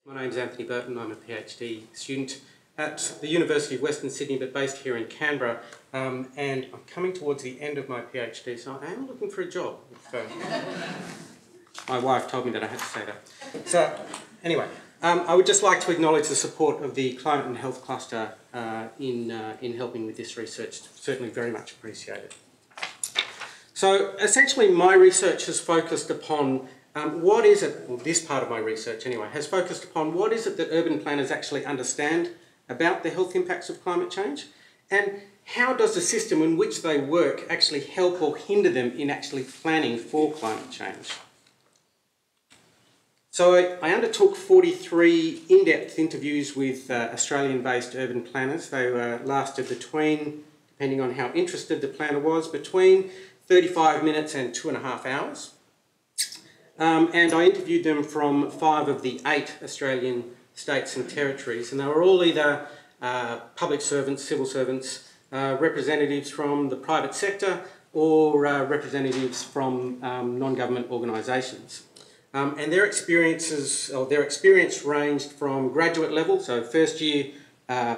My name's Anthony Burton. I'm a PhD student at the University of Western Sydney, but based here in Canberra. And I'm coming towards the end of my PhD, so I am looking for a job. My wife told me that I had to say that. So, anyway, I would just like to acknowledge the support of the Climate and Health Cluster in helping with this research. Certainly very much appreciated. So, essentially, my research has focused upon what is it, well, this part of my research anyway, has focused upon what is it that urban planners actually understand about the health impacts of climate change, and how does the system in which they work actually help or hinder them in actually planning for climate change. So I undertook 43 in-depth interviews with Australian-based urban planners. They lasted between, depending on how interested the planner was, between 35 minutes and 2.5 hours. And I interviewed them from 5 of the 8 Australian states and territories, and they were all either public servants, civil servants, representatives from the private sector, or representatives from non-government organisations. And their experience ranged from graduate level, so first year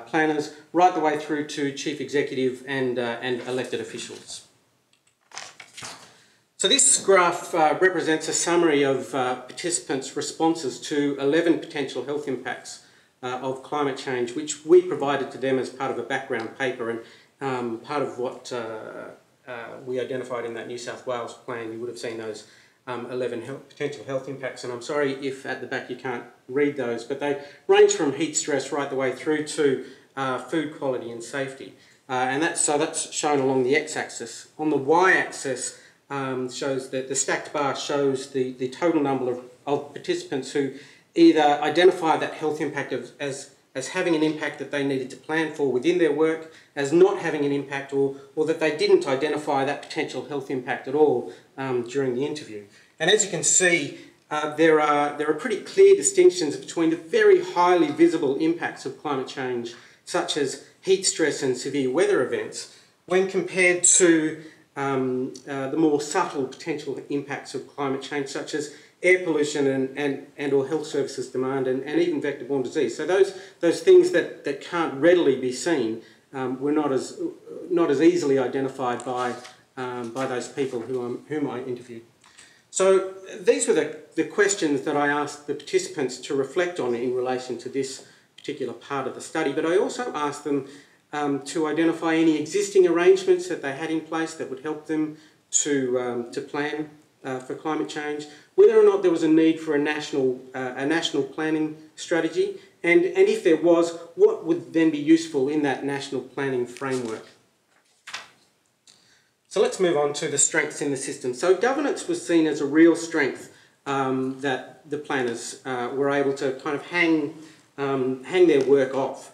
planners, right the way through to chief executive and elected officials. So this graph represents a summary of participants' responses to 11 potential health impacts of climate change, which we provided to them as part of a background paper and part of what we identified in that New South Wales plan. You would have seen those 11 potential health impacts, and I'm sorry if at the back you can't read those, but they range from heat stress right the way through to food quality and safety. So that's shown along the x-axis. On the y-axis, shows that the stacked bar shows the total number of participants who either identify that health impact as having an impact that they needed to plan for within their work, as not having an impact, or that they didn't identify that potential health impact at all during the interview. And as you can see, there are pretty clear distinctions between the very highly visible impacts of climate change, such as heat stress and severe weather events, when compared to the more subtle potential impacts of climate change, such as air pollution and or health services demand and even vector-borne disease. So those things that can't readily be seen were not as easily identified by those people whom I interviewed. So these were the questions that I asked the participants to reflect on in relation to this particular part of the study, but I also asked them to identify any existing arrangements that they had in place that would help them to plan for climate change, whether or not there was a need for a national planning strategy, and if there was, what would then be useful in that national planning framework. So let's move on to the strengths in the system. So governance was seen as a real strength that the planners were able to kind of hang their work off.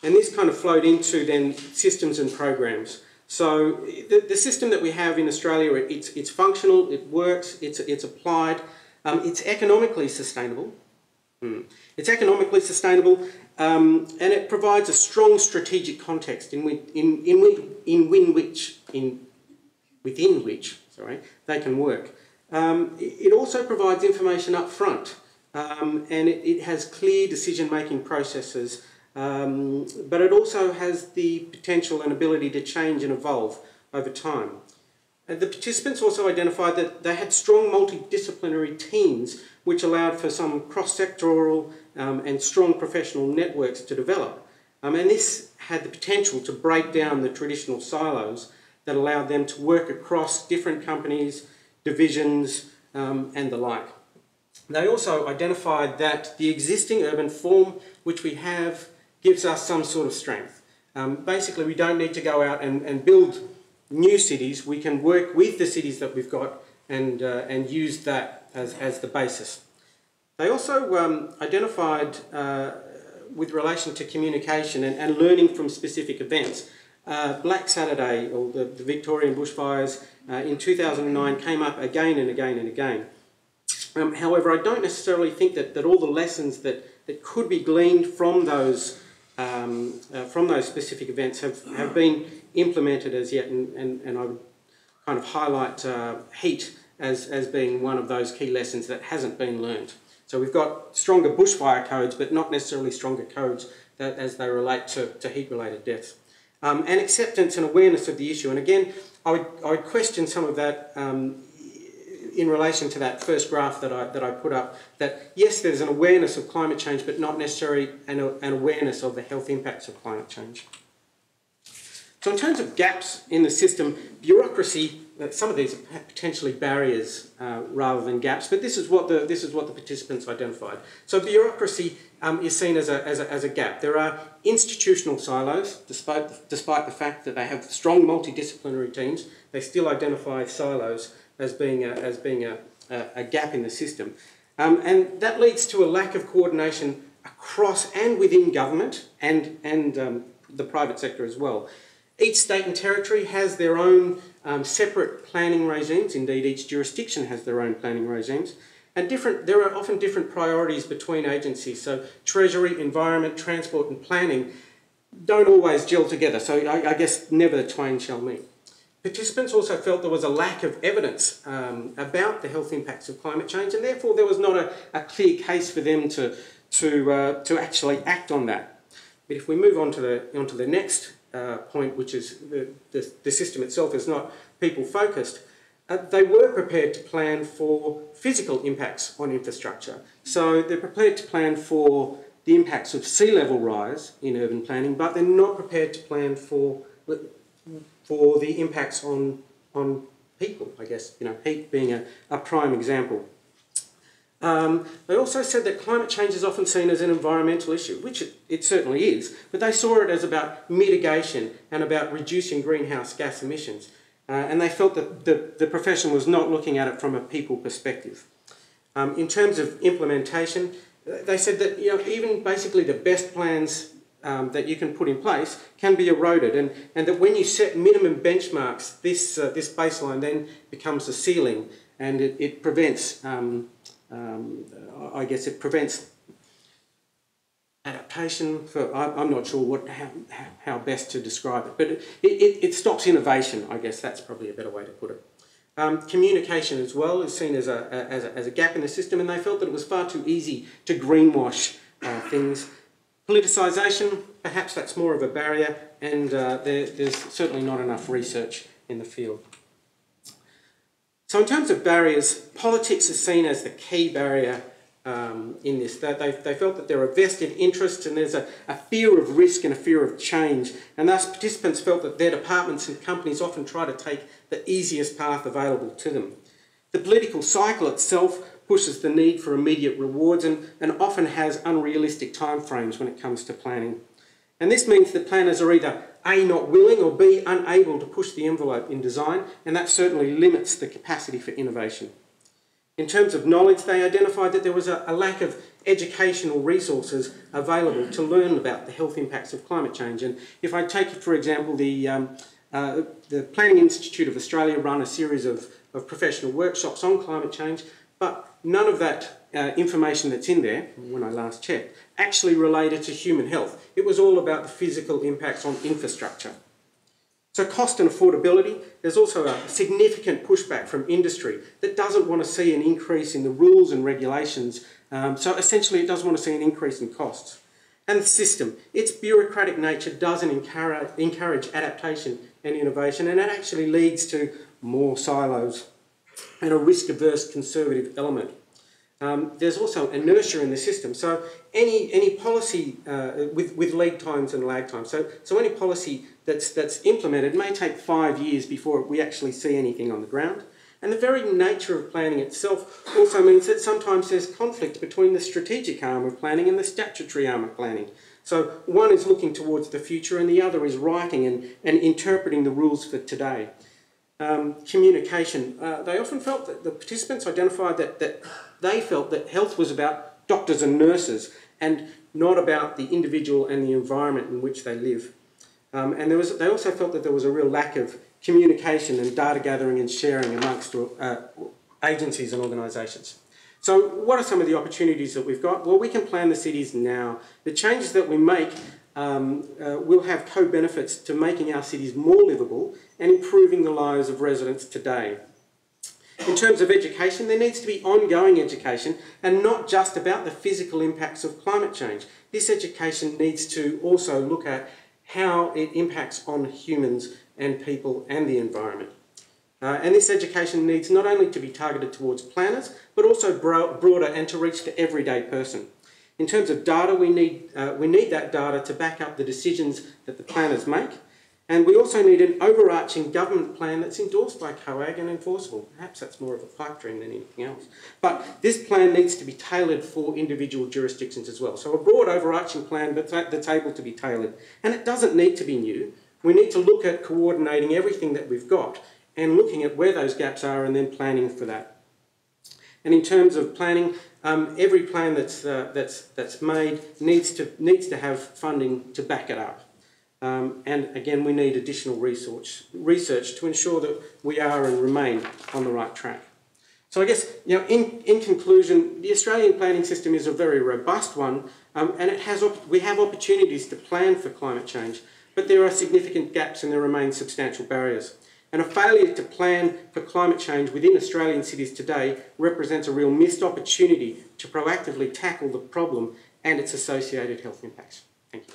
And this kind of flowed into then systems and programs. So the system that we have in Australia, it's functional, it works, it's applied, it's economically sustainable. It's economically sustainable, and it provides a strong strategic context within which they can work. It also provides information up front, and it has clear decision-making processes. But it also has the potential and ability to change and evolve over time. And the participants also identified that they had strong multidisciplinary teams which allowed for some cross-sectoral and strong professional networks to develop. And this had the potential to break down the traditional silos that allowed them to work across different companies, divisions, and the like. They also identified that the existing urban form which we have gives us some sort of strength. Basically, we don't need to go out and build new cities. We can work with the cities that we've got and use that as the basis. They also identified, with relation to communication and learning from specific events, Black Saturday, or the Victorian bushfires in 2009 came up again and again and again. However, I don't necessarily think that all the lessons that could be gleaned from those specific events have been implemented as yet, and I would kind of highlight heat as being one of those key lessons that hasn't been learned. So we've got stronger bushfire codes, but not necessarily stronger codes as they relate to heat-related deaths. And acceptance and awareness of the issue. And again, I would question some of that in relation to that first graph that I put up, that yes, there's an awareness of climate change, but not necessarily an awareness of the health impacts of climate change. So in terms of gaps in the system, bureaucracy, some of these are potentially barriers rather than gaps, but this is what the participants identified. So bureaucracy is seen as a gap. There are institutional silos, despite the fact that they have strong multidisciplinary teams. They still identify silos as being a gap in the system, and that leads to a lack of coordination across and within government and the private sector as well. Each state and territory has their own separate planning regimes. Indeed, each jurisdiction has their own planning regimes. And there are often different priorities between agencies. So Treasury, Environment, Transport and Planning don't always gel together. So I guess never the twain shall meet. Participants also felt there was a lack of evidence about the health impacts of climate change, and therefore there was not a clear case for them to actually act on that. But if we move on to the next point, which is the system itself is not people-focused, they were prepared to plan for physical impacts on infrastructure. So they're prepared to plan for the impacts of sea level rise in urban planning, but they're not prepared to plan for the impacts on people, I guess, heat being a prime example. They also said that climate change is often seen as an environmental issue, which it certainly is, but they saw it as about mitigation and about reducing greenhouse gas emissions. And they felt that the profession was not looking at it from a people perspective. In terms of implementation, they said that even basically the best plans that you can put in place can be eroded, and that when you set minimum benchmarks, this baseline then becomes the ceiling, and it prevents, I guess it prevents adaptation. I'm not sure how best to describe it, but it stops innovation. I guess that's probably a better way to put it. Communication as well is seen as a gap in the system, and they felt that it was far too easy to greenwash things. Politicisation, perhaps that's more of a barrier, and there's certainly not enough research in the field. So in terms of barriers, politics is seen as the key barrier in this. They felt that there are vested interests, and there's a fear of risk and a fear of change, and thus participants felt that their departments and companies often try to take the easiest path available to them. The political cycle itself pushes the need for immediate rewards and often has unrealistic timeframes when it comes to planning. And this means that planners are either A, not willing, or B, unable to push the envelope in design, and that certainly limits the capacity for innovation. In terms of knowledge, they identified that there was a lack of educational resources available to learn about the health impacts of climate change. And if I take, for example, the Planning Institute of Australia run a series of professional workshops on climate change, but none of that information that's in there, when I last checked, actually related to human health. It was all about the physical impacts on infrastructure. So cost and affordability, there's also a significant pushback from industry that doesn't want to see an increase in the rules and regulations. So essentially it doesn't want to see an increase in costs. And the system, its bureaucratic nature doesn't encourage adaptation and innovation, and it actually leads to more silos and a risk-averse conservative element. There's also inertia in the system. So any policy with lead times and lag times. So any policy that's implemented may take 5 years before we actually see anything on the ground. And the very nature of planning itself also means that sometimes there's conflict between the strategic arm of planning and the statutory arm of planning. So one is looking towards the future and the other is writing and interpreting the rules for today. Communication. They often felt that the participants identified that they felt that health was about doctors and nurses and not about the individual and the environment in which they live. And they also felt that there was a real lack of communication and data gathering and sharing amongst agencies and organisations. So what are some of the opportunities that we've got? Well, we can plan the cities now. The changes that we make will have co-benefits to making our cities more livable and improving the lives of residents today. In terms of education, there needs to be ongoing education and not just about the physical impacts of climate change. This education needs to also look at how it impacts on humans and people and the environment. And this education needs not only to be targeted towards planners, but also broader and to reach the everyday person. In terms of data, we need that data to back up the decisions that the planners make. And we also need an overarching government plan that's endorsed by COAG and enforceable. Perhaps that's more of a pipe dream than anything else. But this plan needs to be tailored for individual jurisdictions as well. So a broad overarching plan that's able to be tailored. And it doesn't need to be new. We need to look at coordinating everything that we've got and looking at where those gaps are and then planning for that. And in terms of planning, every plan that's made needs to have funding to back it up. And again, we need additional research to ensure that we are and remain on the right track. So I guess, in conclusion, the Australian planning system is a very robust one, and we have opportunities to plan for climate change, but there are significant gaps and there remain substantial barriers. And a failure to plan for climate change within Australian cities today represents a real missed opportunity to proactively tackle the problem and its associated health impacts. Thank you.